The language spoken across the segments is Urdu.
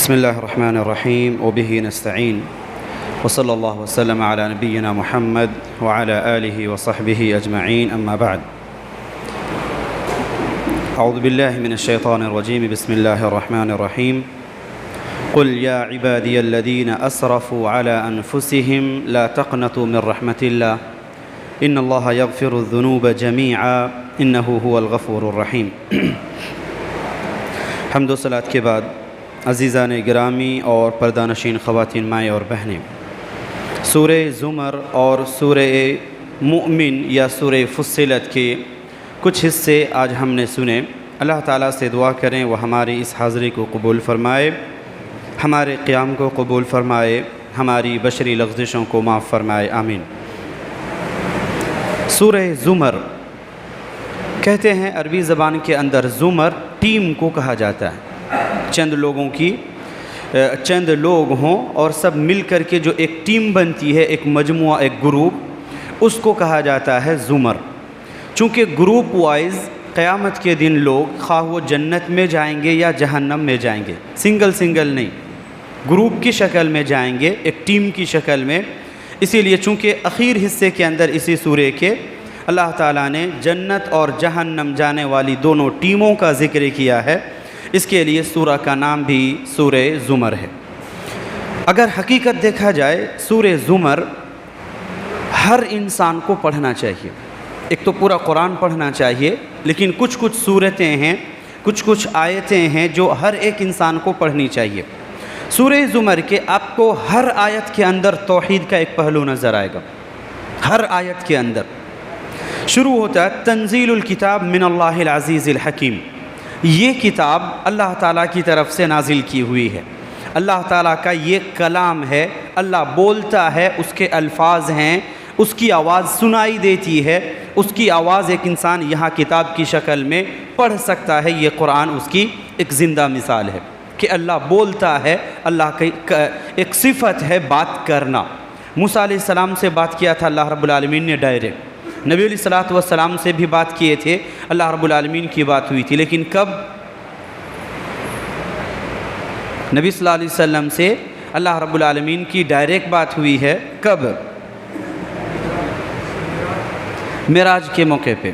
بسم الله الرحمن الرحيم وبه نستعين وصلى الله وسلم على نبينا محمد وعلى آله وصحبه أجمعين أما بعد أعوذ بالله من الشيطان الرجيم بسم الله الرحمن الرحيم قل يا عبادي الذين أسرفوا على أنفسهم لا تقنطوا من رحمة الله إن الله يغفر الذنوب جميعا إنه هو الغفور الرحيم حمد و صلاة کے بعد عزیزان گرامی اور پردہ نشین خواتین مائیں اور بہنیں، سورہ زمر اور سورہ مؤمن یا سورہ فصلت کے کچھ حصے آج ہم نے سنے۔ اللہ تعالیٰ سے دعا کریں وہ ہماری اس حاضری کو قبول فرمائے، ہمارے قیام کو قبول فرمائے، ہماری بشری لغزشوں کو معاف فرمائے، آمین۔ سورہ زمر کہتے ہیں عربی زبان کے اندر زمر ٹیم کو کہا جاتا ہے، چند لوگ ہوں اور سب مل کر کے جو ایک ٹیم بنتی ہے، ایک مجموعہ، ایک گروپ، اس کو کہا جاتا ہے زمر۔ چونکہ گروپ وائز قیامت کے دن لوگ خواہ وہ جنت میں جائیں گے یا جہنم میں جائیں گے، سنگل نہیں، گروپ کی شکل میں جائیں گے، ایک ٹیم کی شکل میں۔ اسی لیے چونکہ اخیر حصے کے اندر اسی سورے کے اللہ تعالیٰ نے جنت اور جہنم جانے والی دونوں ٹیموں کا ذکر کیا ہے، اس کے لیے سورہ کا نام بھی سورہ زمر ہے۔ اگر حقیقت دیکھا جائے سورہ زمر ہر انسان کو پڑھنا چاہیے۔ ایک تو پورا قرآن پڑھنا چاہیے، لیکن کچھ صورتیں ہیں، کچھ آیتیں ہیں جو ہر ایک انسان کو پڑھنی چاہیے۔ سورہ زمر کے آپ کو ہر آیت کے اندر توحید کا ایک پہلو نظر آئے گا۔ ہر آیت کے اندر شروع ہوتا ہے تنزیل الکتاب من اللہ العزیز الحکیم، یہ کتاب اللہ تعالیٰ کی طرف سے نازل کی ہوئی ہے، اللہ تعالیٰ کا یہ کلام ہے، اللہ بولتا ہے، اس کے الفاظ ہیں، اس کی آواز سنائی دیتی ہے، اس کی آواز ایک انسان یہاں کتاب کی شکل میں پڑھ سکتا ہے۔ یہ قرآن اس کی ایک زندہ مثال ہے کہ اللہ بولتا ہے، اللہ کی ایک صفت ہے بات کرنا۔ موسیٰ علیہ السلام سے بات کیا تھا اللہ رب العالمین نے ڈائریکٹ، نبی علیہ السلام سے بھی بات کیے تھے، اللہ رب العالمین کی بات ہوئی تھی، لیکن کب؟ نبی صلی اللہ علیہ وسلم سے اللہ رب العالمین کی ڈائریکٹ بات ہوئی ہے کب؟ معراج کے موقع پہ۔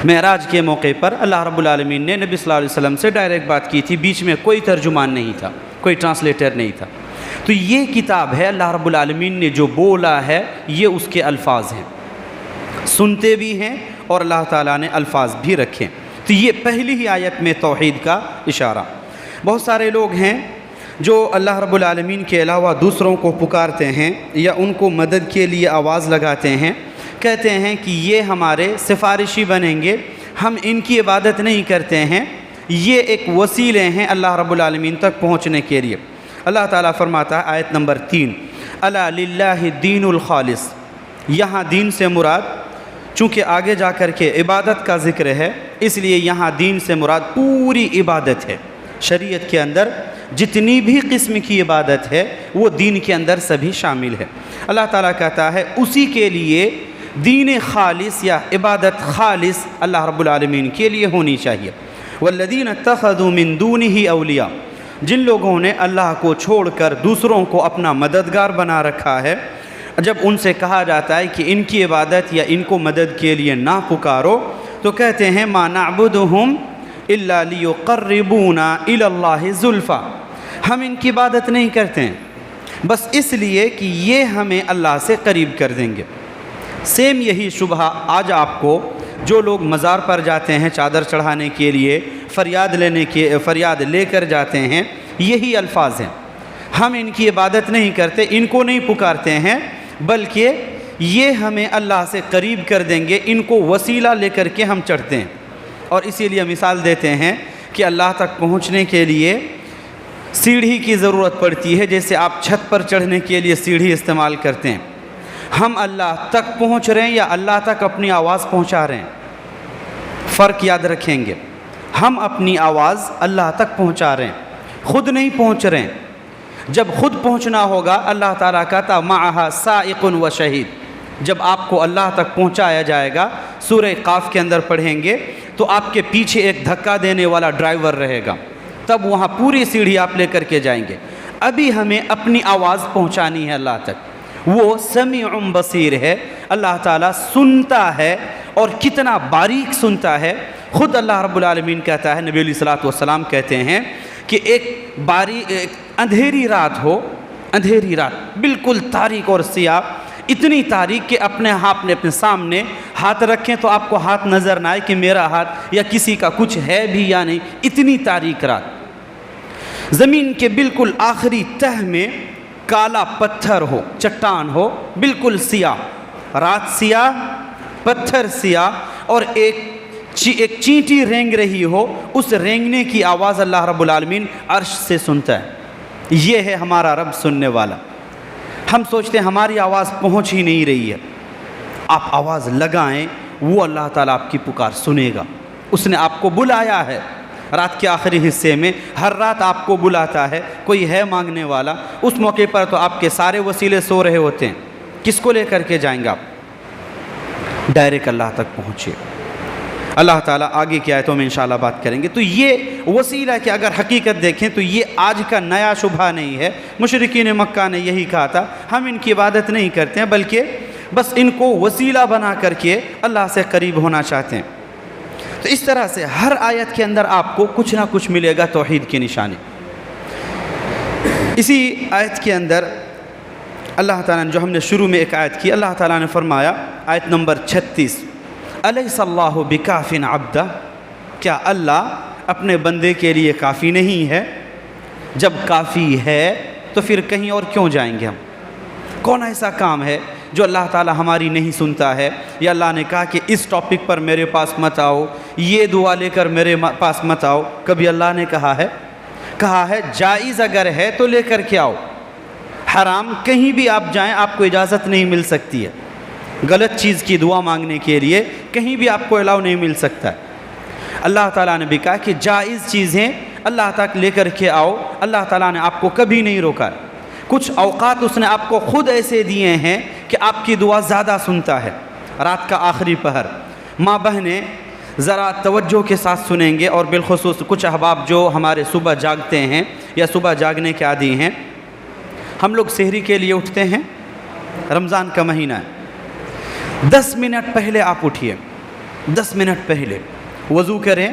معراج کے موقع پر اللہ رب العالمین نے نبی صلی اللہ علیہ وسلم سے ڈائریکٹ بات کی تھی، بیچ میں کوئی ترجمان نہیں تھا، کوئی ٹرانسلیٹر نہیں تھا۔ تو یہ کتاب ہے، اللہ رب العالمین نے جو بولا ہے یہ اس کے الفاظ ہیں، سنتے بھی ہیں اور اللہ تعالیٰ نے الفاظ بھی رکھے۔ تو یہ پہلی ہی آیت میں توحید کا اشارہ۔ بہت سارے لوگ ہیں جو اللہ رب العالمین کے علاوہ دوسروں کو پکارتے ہیں یا ان کو مدد کے لیے آواز لگاتے ہیں، کہتے ہیں کہ یہ ہمارے سفارشی بنیں گے، ہم ان کی عبادت نہیں کرتے ہیں، یہ ایک وسیلے ہیں اللہ رب العالمین تک پہنچنے کے لیے۔ اللہ تعالیٰ فرماتا ہے آیت نمبر 3، الا للہ الدین الخالص، یہاں دین سے مراد، چونکہ آگے جا کر کے عبادت کا ذکر ہے، اس لیے یہاں دین سے مراد پوری عبادت ہے۔ شریعت کے اندر جتنی بھی قسم کی عبادت ہے وہ دین کے اندر سبھی شامل ہے۔ اللہ تعالیٰ کہتا ہے اسی کے لیے دین خالص یا عبادت خالص اللہ رب العالمین کے لیے ہونی چاہیے۔ والذین اتخذوا من دونہ اولیاء، جن لوگوں نے اللہ کو چھوڑ کر دوسروں کو اپنا مددگار بنا رکھا ہے، جب ان سے کہا جاتا ہے کہ ان کی عبادت یا ان کو مدد کے لیے نہ پکارو، تو کہتے ہیں ما نعبدہم الا لیقربونا الی اللہ زلفیٰ، ہم ان کی عبادت نہیں کرتے ہیں بس اس لیے کہ یہ ہمیں اللہ سے قریب کر دیں گے۔ سیم یہی شبہ آج آپ کو جو لوگ مزار پر جاتے ہیں چادر چڑھانے کے لیے، فریاد لے کر جاتے ہیں، یہی الفاظ ہیں، ہم ان کی عبادت نہیں کرتے، ان کو نہیں پکارتے ہیں، بلکہ یہ ہمیں اللہ سے قریب کر دیں گے، ان کو وسیلہ لے کر کے ہم چڑھتے ہیں۔ اور اسی لیے مثال دیتے ہیں کہ اللہ تک پہنچنے کے لیے سیڑھی کی ضرورت پڑتی ہے، جیسے آپ چھت پر چڑھنے کے لیے سیڑھی استعمال کرتے ہیں۔ ہم اللہ تک پہنچ رہے ہیں یا اللہ تک اپنی آواز پہنچا رہے ہیں؟ فرق یاد رکھیں گے، ہم اپنی آواز اللہ تک پہنچا رہے ہیں، خود نہیں پہنچ رہے ہیں۔ جب خود پہنچنا ہوگا اللہ تعالیٰ کہتا معہا سائق و شہید، جب آپ کو اللہ تک پہنچایا جائے گا، سورہ قاف کے اندر پڑھیں گے تو آپ کے پیچھے ایک دھکا دینے والا ڈرائیور رہے گا، تب وہاں پوری سیڑھی آپ لے کر کے جائیں گے. ابھی ہمیں اپنی آواز پہنچانی ہے اللہ تک. وہ سمیع بصیر ہے, اللہ تعالیٰ سنتا ہے, اور کتنا باریک سنتا ہے. خود اللہ رب العالمین کہتا ہے, نبی علیہ الصلوۃ والسلام کہتے ہیں کہ ایک اندھیری رات ہو, اندھیری رات بالکل تاریک اور سیاہ, اتنی تاریک کہ اپنے سامنے ہاتھ رکھیں تو آپ کو ہاتھ نظر نہ آئے کہ میرا ہاتھ یا کسی کا کچھ ہے بھی یا نہیں. اتنی تاریک رات. زمین کے بالکل آخری تہ میں کالا پتھر ہو, چٹان ہو, بالکل سیاہ, رات سیاہ, پتھر سیاہ, اور ایک چینٹی رینگ رہی ہو. اس رینگنے کی آواز اللہ رب العالمین عرش سے سنتا ہے. یہ ہے ہمارا رب سننے والا. ہم سوچتے ہیں ہماری آواز پہنچ ہی نہیں رہی ہے. آپ آواز لگائیں, وہ اللہ تعالیٰ آپ کی پکار سنے گا. اس نے آپ کو بلایا ہے رات کے آخری حصے میں. ہر رات آپ کو بلاتا ہے, کوئی ہے مانگنے والا. اس موقع پر تو آپ کے سارے وسیلے سو رہے ہوتے ہیں. کس کو لے کر کے جائیں گے آپ؟ ڈائریکٹ اللہ تک پہنچے. اللہ تعالیٰ آگے کی آیتوں میں انشاءاللہ بات کریں گے. تو یہ وسیلہ کہ اگر حقیقت دیکھیں تو یہ آج کا نیا شبہ نہیں ہے. مشرکین مکہ نے یہی کہا تھا, ہم ان کی عبادت نہیں کرتے ہیں بلکہ بس ان کو وسیلہ بنا کر کے اللہ سے قریب ہونا چاہتے ہیں. تو اس طرح سے ہر آیت کے اندر آپ کو کچھ نہ کچھ ملے گا توحید کی نشانی. اسی آیت کے اندر اللہ تعالیٰ نے, جو ہم نے شروع میں ایک آیت کی, اللہ تعالیٰ نے فرمایا آیت نمبر 36, الیس اللہ بکاف عبدہ, کیا اللہ اپنے بندے کے لیے کافی نہیں ہے؟ جب کافی ہے تو پھر کہیں اور کیوں جائیں گے ہم؟ کون ایسا کام ہے جو اللہ تعالیٰ ہماری نہیں سنتا ہے؟ یا اللہ نے کہا کہ اس ٹاپک پر میرے پاس مت آؤ, یہ دعا لے کر میرے پاس مت آؤ. کبھی اللہ نے کہا ہے؟ کہا ہے جائز اگر ہے تو لے کر کے آؤ. حرام کہیں بھی آپ جائیں آپ کو اجازت نہیں مل سکتی ہے. غلط چیز کی دعا مانگنے کے لیے کہیں بھی آپ کو الاؤ نہیں مل سکتا ہے. اللہ تعالیٰ نے بھی کہا کہ جائز چیزیں اللہ تک لے کر کے آؤ. اللہ تعالیٰ نے آپ کو کبھی نہیں روکا. کچھ اوقات اس نے آپ کو خود ایسے دیے ہیں کہ آپ کی دعا زیادہ سنتا ہے. رات کا آخری پہر, ماں بہنیں ذرا توجہ کے ساتھ سنیں گے, اور بالخصوص کچھ احباب جو ہمارے صبح جاگتے ہیں یا صبح جاگنے کے عادی ہیں. ہم لوگ سحری کے لیے اٹھتے ہیں, رمضان کا مہینہ ہے, 10 منٹ پہلے آپ اٹھیے. 10 منٹ پہلے وضو کریں,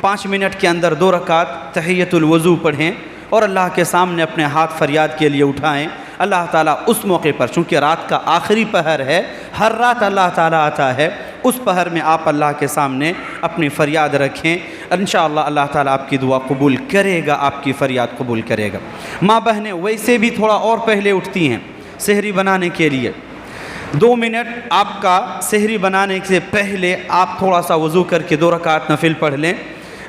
5 منٹ کے اندر 2 رکعت تحیۃ الوضو پڑھیں, اور اللہ کے سامنے اپنے ہاتھ فریاد کے لیے اٹھائیں. اللہ تعالیٰ اس موقع پر, چونکہ رات کا آخری پہر ہے, ہر رات اللہ تعالیٰ آتا ہے, اس پہر میں آپ اللہ کے سامنے اپنی فریاد رکھیں. انشاءاللہ اللہ تعالیٰ آپ کی دعا قبول کرے گا, آپ کی فریاد قبول کرے گا. ماں بہنیں ویسے بھی تھوڑا اور پہلے اٹھتی ہیں سحری بنانے کے لیے. 2 منٹ آپ کا سحری بنانے سے پہلے آپ تھوڑا سا وضو کر کے 2 رکعت نفل پڑھ لیں,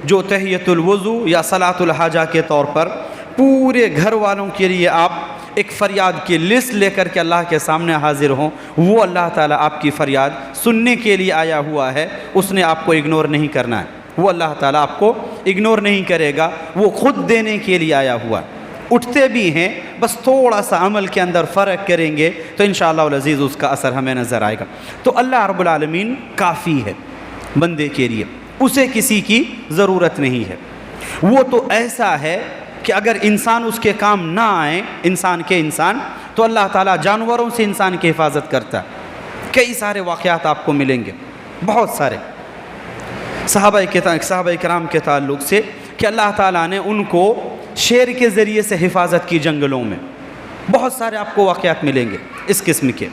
جو تحیۃ الوضو یا صلاۃ الحاجہ کے طور پر پورے گھر والوں کے لیے آپ ایک فریاد کی لسٹ لے کر کے اللہ کے سامنے حاضر ہوں. وہ اللہ تعالیٰ آپ کی فریاد سننے کے لیے آیا ہوا ہے, اس نے آپ کو اگنور نہیں کرنا ہے. وہ اللہ تعالیٰ آپ کو اگنور نہیں کرے گا, وہ خود دینے کے لیے آیا ہوا ہے. اٹھتے بھی ہیں, بس تھوڑا سا عمل کے اندر فرق کریں گے تو انشاءاللہ العزیز اس کا اثر ہمیں نظر آئے گا. تو اللہ رب العالمین کافی ہے بندے کے لیے, اسے کسی کی ضرورت نہیں ہے. وہ تو ایسا ہے کہ اگر انسان اس کے کام نہ آئیں, انسان تو اللہ تعالیٰ جانوروں سے انسان کی حفاظت کرتا ہے. کئی سارے واقعات آپ کو ملیں گے, بہت سارے صحابہ کرام کے تعلق سے, کہ اللہ تعالیٰ نے ان کو شیر کے ذریعے سے حفاظت کی جنگلوں میں. بہت سارے آپ کو واقعات ملیں گے اس قسم کے.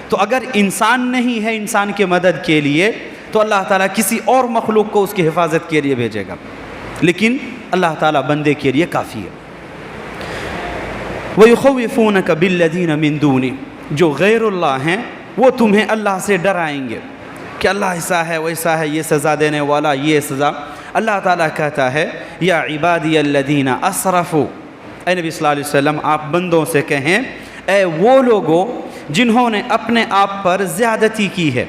تو اگر انسان نہیں ہے انسان کی مدد کے لیے تو اللہ تعالیٰ کسی اور مخلوق کو اس کی حفاظت کے لیے بھیجے گا, لیکن اللہ تعالیٰ بندے کے لیے کافی ہے. وَيُخَوِّفُونَكَ بِالَّذِينَ مِن دُونِ, جو غیر اللہ ہیں وہ تمہیں اللہ سے ڈرائیں گے کہ اللہ ایسا ہے ویسا ہے, یہ سزا دینے والا, یہ سزا. اللہ تعالیٰ کہتا ہے یا عبادی الذین اسرفوا, اے نبی صلی اللہ علیہ وسلم آپ بندوں سے کہیں اے وہ لوگوں جنہوں نے اپنے آپ پر زیادتی کی ہے,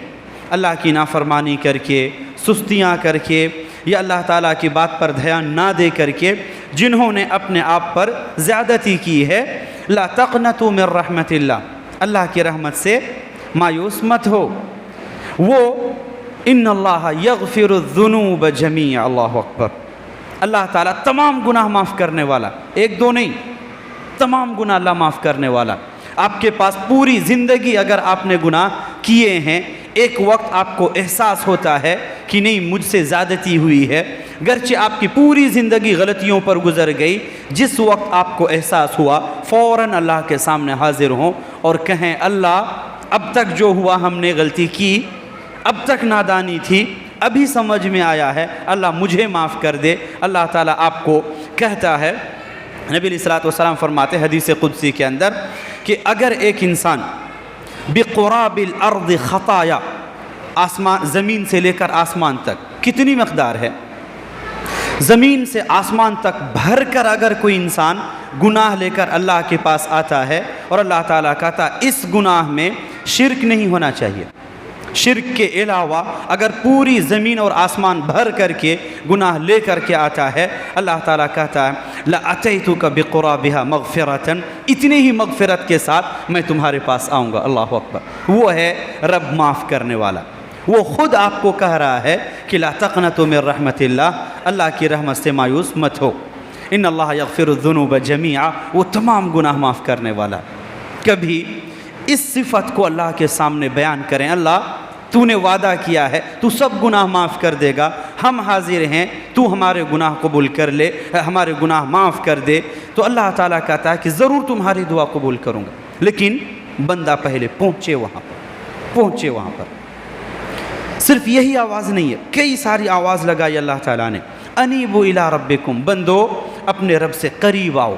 اللہ کی نافرمانی کر کے, سستیاں کر کے, یا اللہ تعالیٰ کی بات پر دھیان نہ دے کر کے جنہوں نے اپنے آپ پر زیادتی کی ہے, لا تقنطوا من رحمت اللہ, اللہ کی رحمت سے مایوس مت ہو. وہ ان اللہ یغفر الذنوب جمیعا, اللہ اکبر, اللہ تعالیٰ تمام گناہ معاف کرنے والا، ایک دو نہیں، تمام گناہ اللہ معاف کرنے والا۔ آپ کے پاس پوری زندگی اگر آپ نے گناہ کیے ہیں، ایک وقت آپ کو احساس ہوتا ہے کہ نہیں مجھ سے زیادتی ہوئی ہے، گرچہ آپ کی پوری زندگی غلطیوں پر گزر گئی، جس وقت آپ کو احساس ہوا فوراً اللہ کے سامنے حاضر ہوں اور کہیں اللہ اب تک جو ہوا ہم نے غلطی کی، اب تک نادانی تھی، ابھی سمجھ میں آیا ہے، اللہ مجھے معاف کر دے۔ اللہ تعالیٰ آپ کو کہتا ہے، نبی علیہ الصلوۃ والسلام فرماتے ہیں حدیث قدسی کے اندر کہ اگر ایک انسان بقراب الارض خطایا، آسمان زمین سے لے کر آسمان تک کتنی مقدار ہے، زمین سے آسمان تک بھر کر اگر کوئی انسان گناہ لے کر اللہ کے پاس آتا ہے اور اللہ تعالیٰ کہتا اس گناہ میں شرک نہیں ہونا چاہیے، شرک کے علاوہ اگر پوری زمین اور آسمان بھر کر کے گناہ لے کر کے آتا ہے، اللہ تعالیٰ کہتا ہے لَأَتَيْتُكَ بِقُرَابِهَا مَغْفِرَةً، اتنی ہی مغفرت کے ساتھ میں تمہارے پاس آؤں گا۔ اللہ اکبر، وہ ہے رب معاف کرنے والا، وہ خود آپ کو کہہ رہا ہے کہ لا تقنطوا من رحمت اللہ، اللہ کی رحمت سے مایوس مت ہو، ان اللہ یغفر الذنوب جمیعا، وہ تمام گناہ معاف کرنے والا۔ کبھی اس صفت کو اللہ کے سامنے بیان کریں، اللہ تو نے وعدہ کیا ہے تو سب گناہ معاف کر دے گا، ہم حاضر ہیں، تو ہمارے گناہ قبول کر لے، ہمارے گناہ معاف کر دے، تو اللہ تعالیٰ کہتا ہے کہ ضرور تمہاری دعا قبول کروں گا، لیکن بندہ پہلے پہنچے وہاں پر۔ صرف یہی آواز نہیں ہے، کئی ساری آواز لگائی اللہ تعالیٰ نے، انیبوا الی ربکم، بندو اپنے رب سے قریب آؤ،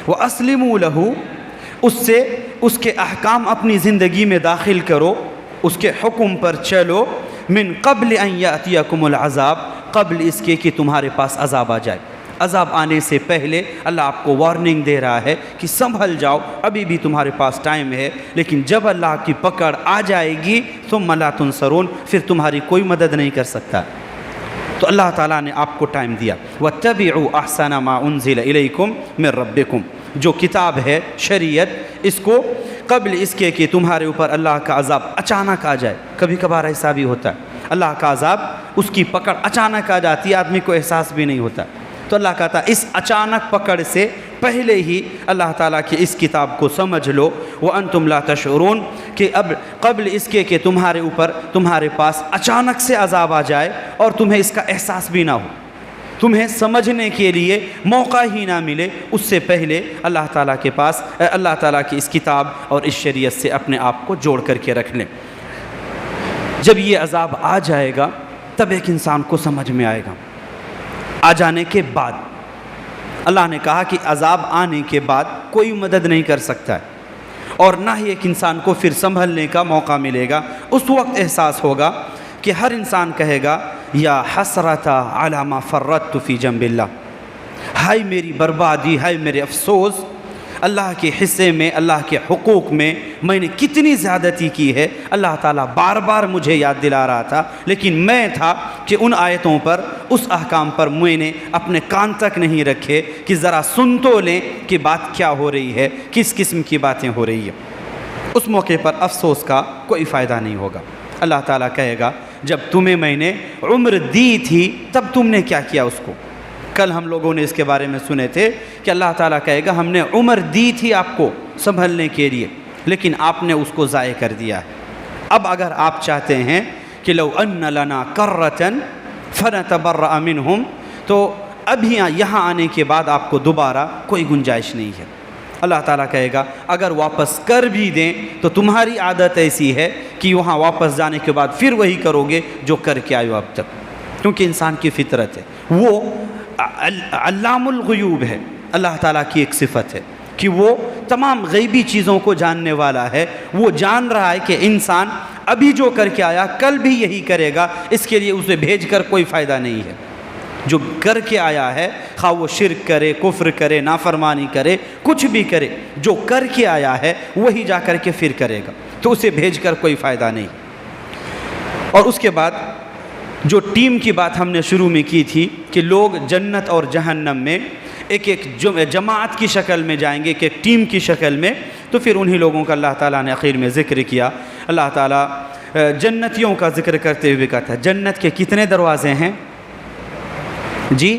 واسلموا لہ، اس کے احکام اپنی زندگی میں داخل کرو، اس کے حکم پر چلو، من قبل ان یاتیکم العذاب، قبل اس کے کہ تمہارے پاس عذاب آ جائے۔ عذاب آنے سے پہلے اللہ آپ کو وارننگ دے رہا ہے کہ سنبھل جاؤ، ابھی بھی تمہارے پاس ٹائم ہے، لیکن جب اللہ کی پکڑ آ جائے گی ثم لا تنصرون، پھر تمہاری کوئی مدد نہیں کر سکتا۔ تو اللہ تعالیٰ نے آپ کو ٹائم دیا، واتبعوا احسن ما انزل الیکم من ربکم، جو کتاب ہے شریعت، اس کو قبل اس کے کہ تمہارے اوپر اللہ کا عذاب اچانک آ جائے۔ کبھی کبھار ایسا بھی ہوتا ہے، اللہ کا عذاب اس کی پکڑ اچانک آ جاتی ہے، آدمی کو احساس بھی نہیں ہوتا، تو اللہ کہتا ہے اس اچانک پکڑ سے پہلے ہی اللہ تعالیٰ کی اس کتاب کو سمجھ لو، وَأَنْتُمْ لَا تَشْعُرُونَ، کہ اب قبل اس کے کہ تمہارے اوپر تمہارے پاس اچانک سے عذاب آ جائے اور تمہیں اس کا احساس بھی نہ ہو، تمہیں سمجھنے کے لیے موقع ہی نہ ملے، اس سے پہلے اللہ تعالیٰ کے پاس اللہ تعالیٰ کی اس کتاب اور اس شریعت سے اپنے آپ کو جوڑ کر کے رکھ لیں۔ جب یہ عذاب آ جائے گا تب ایک انسان کو سمجھ میں آئے گا، آ جانے کے بعد اللہ نے کہا کہ عذاب آنے کے بعد کوئی مدد نہیں کر سکتا ہے، اور نہ ہی ایک انسان کو پھر سنبھلنے کا موقع ملے گا۔ اس وقت احساس ہوگا کہ ہر انسان کہے گا یا حسرتا علی ما فرطت فی جنب اللہ، ہائے میری بربادی، ہائے میرے افسوس، اللہ کے حصے میں، اللہ کے حقوق میں میں نے کتنی زیادتی کی ہے۔ اللہ تعالیٰ بار بار مجھے یاد دلا رہا تھا، لیکن میں تھا کہ ان آیتوں پر، اس احکام پر میں نے اپنے کان تک نہیں رکھے کہ ذرا سن تو لیں کہ بات کیا ہو رہی ہے، کس قسم کی باتیں ہو رہی ہیں۔ اس موقع پر افسوس کا کوئی فائدہ نہیں ہوگا۔ اللہ تعالیٰ کہے گا جب تمہیں میں نے عمر دی تھی تب تم نے کیا کیا اس کو۔ کل ہم لوگوں نے اس کے بارے میں سنے تھے کہ اللہ تعالیٰ کہے گا ہم نے عمر دی تھی آپ کو سنبھلنے کے لیے، لیکن آپ نے اس کو ضائع کر دیا ہے۔ اب اگر آپ چاہتے ہیں کہ لو ان لنا کرۃ فنتبرأ منہم، تو ابھی یہاں آنے کے بعد آپ کو دوبارہ کوئی گنجائش نہیں ہے۔ اللہ تعالیٰ کہے گا اگر واپس کر بھی دیں تو تمہاری عادت ایسی ہے کہ وہاں واپس جانے کے بعد پھر وہی کرو گے جو کر کے آئے ہو اب تک، کیونکہ انسان کی فطرت ہے، وہ علام الغیوب ہے۔ اللہ تعالیٰ کی ایک صفت ہے کہ وہ تمام غیبی چیزوں کو جاننے والا ہے، وہ جان رہا ہے کہ انسان ابھی جو کر کے آیا کل بھی یہی کرے گا، اس کے لیے اسے بھیج کر کوئی فائدہ نہیں ہے۔ جو کر کے آیا ہے، خواہ وہ شرک کرے، کفر کرے، نافرمانی کرے، کچھ بھی کرے، جو کر کے آیا ہے وہی جا کر کے پھر کرے گا، تو اسے بھیج کر کوئی فائدہ نہیں۔ اور اس کے بعد جو ٹیم کی بات ہم نے شروع میں کی تھی کہ لوگ جنت اور جہنم میں ایک ایک جماعت کی شکل میں جائیں گے، ایک ٹیم کی شکل میں، تو پھر انہی لوگوں کا اللہ تعالیٰ نے آخر میں ذکر کیا۔ اللہ تعالیٰ جنتیوں کا ذکر کرتے ہوئے کہتا ہے جنت کے کتنے دروازے ہیں؟ جی